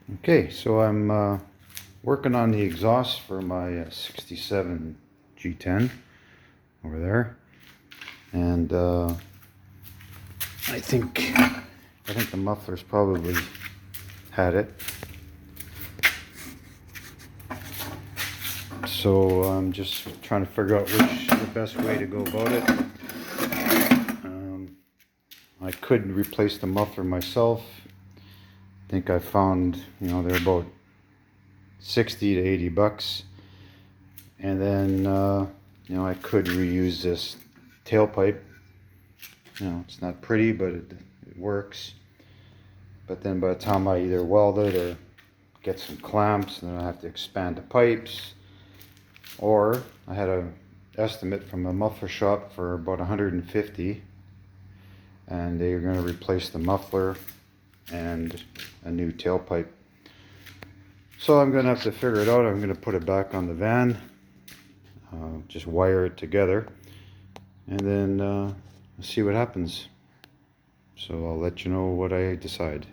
Okay, so I'm working on the exhaust for my 67 G10 over there, and I think the muffler's probably had it. So I'm just trying to figure out which the best way to go about it. I could replace the muffler myself. I think I found, they're about 60 to 80 bucks. And then, I could reuse this tailpipe. It's not pretty, but it works. But then by the time I either weld it or get some clamps, then I have to expand the pipes. Or I had an estimate from a muffler shop for about 150, and they're going to replace the muffler and a new tailpipe. So I'm going to have to figure it out. I'm going to put it back on the van, just wire it together, and then see what happens. So I'll let you know what I decide.